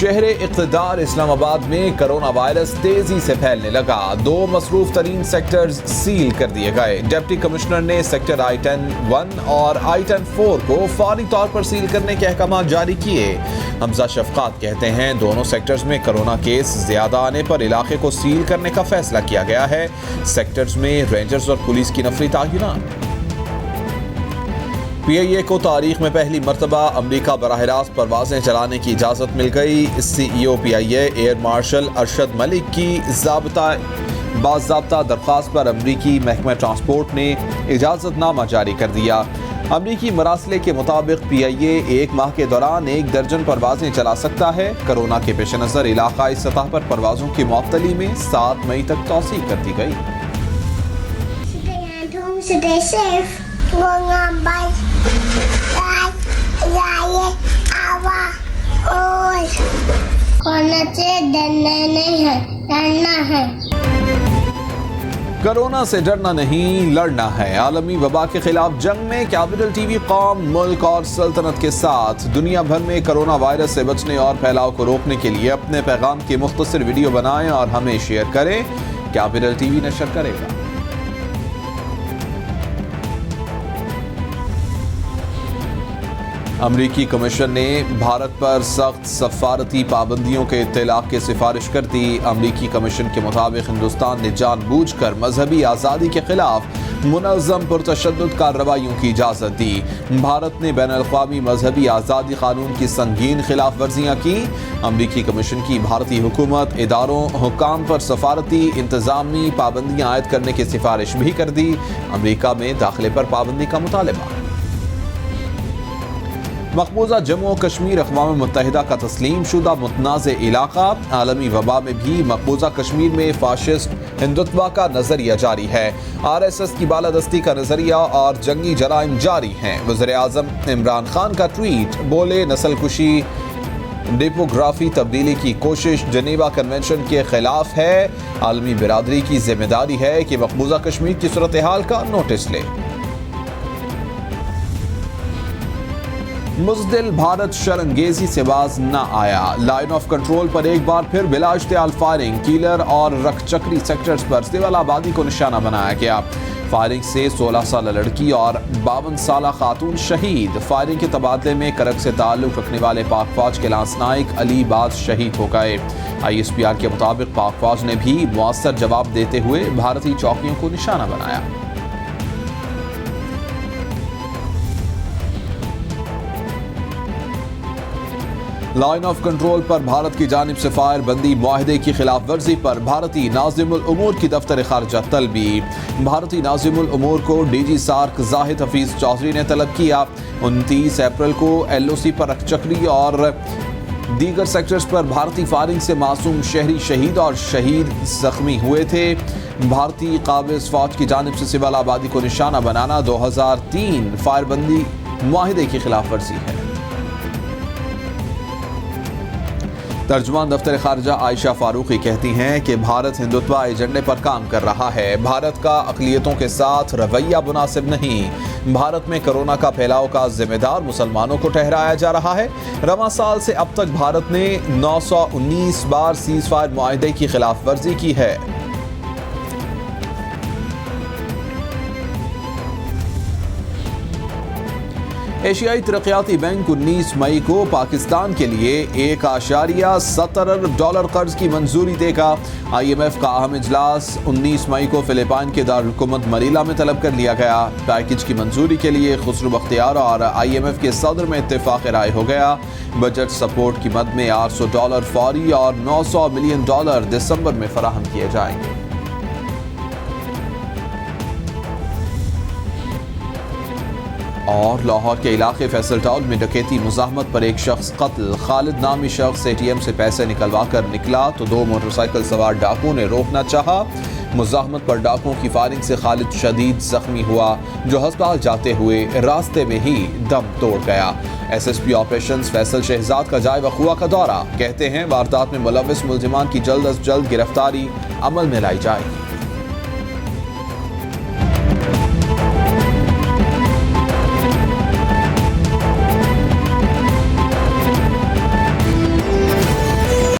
شہر اقتدار اسلام آباد میں کرونا وائرس تیزی سے پھیلنے لگا، 2 مصروف ترین سیکٹرز سیل کر دیے گئے۔ ڈپٹی کمشنر نے سیکٹر I-10-1 اور I-10-4 کو فوری طور پر سیل کرنے کے احکامات جاری کیے۔ حمزہ شفقات کہتے ہیں دونوں سیکٹرز میں کرونا کیس زیادہ آنے پر علاقے کو سیل کرنے کا فیصلہ کیا گیا ہے۔ سیکٹرز میں رینجرز اور پولیس کی نفری تعینات۔ PIA کو تاریخ میں پہلی مرتبہ امریکہ براہ راست پروازیں چلانے کی اجازت مل گئی۔ CEO PIA air marshal Arshad Malik کی باضابطہ درخواست پر امریکی محکمہ ٹرانسپورٹ نے اجازت نامہ جاری کر دیا۔ امریکی مراسلے کے مطابق PIA 1 ماہ کے دوران 1 درجن پروازیں چلا سکتا ہے۔ کرونا کے پیش نظر علاقائی سطح پر پروازوں کی معطلی میں 7 مئی تک توسیع کر دی گئی۔ Stay safe. Going on bike. Corona سے ڈرنا نہیں ہے، لڑنا ہے۔ کرونا سے ڈرنا نہیں، لڑنا ہے۔ عالمی وبا کے خلاف جنگ میں کیپٹل ٹی وی قوم، ملک اور سلطنت کے ساتھ۔ دنیا بھر میں کرونا وائرس سے بچنے اور پھیلاؤ کو روکنے کے لیے اپنے پیغام کی مختصر ویڈیو بنائیں اور ہمیں شیئر کریں۔ کیپٹل ٹی وی نشر کرے گا۔ امریکی کمیشن نے بھارت پر سخت سفارتی پابندیوں کے اطلاق کی سفارش کر دی۔ امریکی کمیشن کے مطابق ہندوستان نے جان بوجھ کر مذہبی آزادی کے خلاف منظم پرتشدد کارروائیوں کی اجازت دی۔ بھارت نے بین الاقوامی مذہبی آزادی قانون کی سنگین خلاف ورزیاں کی۔ امریکی کمیشن کی بھارتی حکومت، اداروں، حکام پر سفارتی انتظامی پابندیاں عائد کرنے کی سفارش بھی کر دی۔ امریکہ میں داخلے پر پابندی کا مطالبہ۔ مقبوضہ جموں و کشمیر اقوام متحدہ کا تسلیم شدہ متنازع علاقہ۔ عالمی وبا میں بھی مقبوضہ کشمیر میں فاشسٹ ہندوتوا کا نظریہ جاری ہے۔ RSS کی بالادستی کا نظریہ اور جنگی جرائم جاری ہیں۔ وزیر اعظم عمران خان کا ٹویٹ، بولے نسل کشی، ڈیپوگرافی تبدیلی کی کوشش جنیوا کنونشن کے خلاف ہے۔ عالمی برادری کی ذمہ داری ہے کہ مقبوضہ کشمیر کی صورتحال کا نوٹس لے۔ مزدل بھارت شرنگیزی سے باز نہ آیا۔ لائن آف کنٹرول پر ایک بار پھر بلا اشتعال فائرنگ، کیلر اور رکھ چکری سیکٹرز پر سول آبادی کو نشانہ بنایا گیا۔ فائرنگ سے 16 سالہ لڑکی اور 52 سالہ خاتون شہید۔ فائرنگ کے تبادلے میں کرک سے تعلق رکھنے والے پاک فوج کے لانس نائک علی باز شہید ہو گئے۔ ISPR کے مطابق پاک فوج نے بھی مؤثر جواب دیتے ہوئے بھارتی چوکیوں کو نشانہ بنایا۔ لائن آف کنٹرول پر بھارت کی جانب سے فائر بندی معاہدے کی خلاف ورزی پر بھارتی ناظم الامور کی دفتر خارجہ طلبی۔ بھارتی ناظم الامور کو DG سارک زاہد حفیظ چودھری نے طلب کیا۔ 29 اپریل کو LOC پر رکھ چکری اور دیگر سیکٹرز پر بھارتی فائرنگ سے معصوم شہری شہید اور شہید زخمی ہوئے تھے۔ بھارتی قابض فوج کی جانب سے سول آبادی کو نشانہ بنانا 2003 فائر بندی معاہدے کی خلاف ورزی ہے۔ ترجمان دفتر خارجہ عائشہ فاروقی کہتی ہیں کہ بھارت ہندوتوا ایجنڈے پر کام کر رہا ہے۔ بھارت کا اقلیتوں کے ساتھ رویہ مناسب نہیں۔ بھارت میں کرونا کا پھیلاؤ کا ذمہ دار مسلمانوں کو ٹھہرایا جا رہا ہے۔ رواں سال سے اب تک بھارت نے 919 بار سیز فائر معاہدے کی خلاف ورزی کی ہے۔ ایشیائی ترقیاتی بینک 19 مئی کو پاکستان کے لیے $1.70 ارب قرض کی منظوری دے گا۔ IMF کا اہم اجلاس 19 مئی کو فلپائن کے دارالحکومت منیلا میں طلب کر لیا گیا۔ پیکج کی منظوری کے لیے خسرو بختیار اور IMF کے صدر میں اتفاق رائے ہو گیا۔ بجٹ سپورٹ کی مد میں $800 فوری اور $900 ملین دسمبر میں فراہم کیے جائیں گے۔ اور لاہور کے علاقے فیصل ٹاؤن میں ڈکیتی مزاحمت پر ایک شخص قتل۔ خالد نامی شخص ATM سے پیسے نکلوا کر نکلا تو 2 موٹر سائیکل سوار ڈاکوؤں نے روکنا چاہا۔ مزاحمت پر ڈاکوؤں کی فائرنگ سے خالد شدید زخمی ہوا، جو ہسپتال جاتے ہوئے راستے میں ہی دم توڑ گیا۔ SSP آپریشنز فیصل شہزاد کا جائے وقوع کا دورہ، کہتے ہیں واردات میں ملوث ملزمان کی جلد از جلد گرفتاری عمل میں لائی جائے گی۔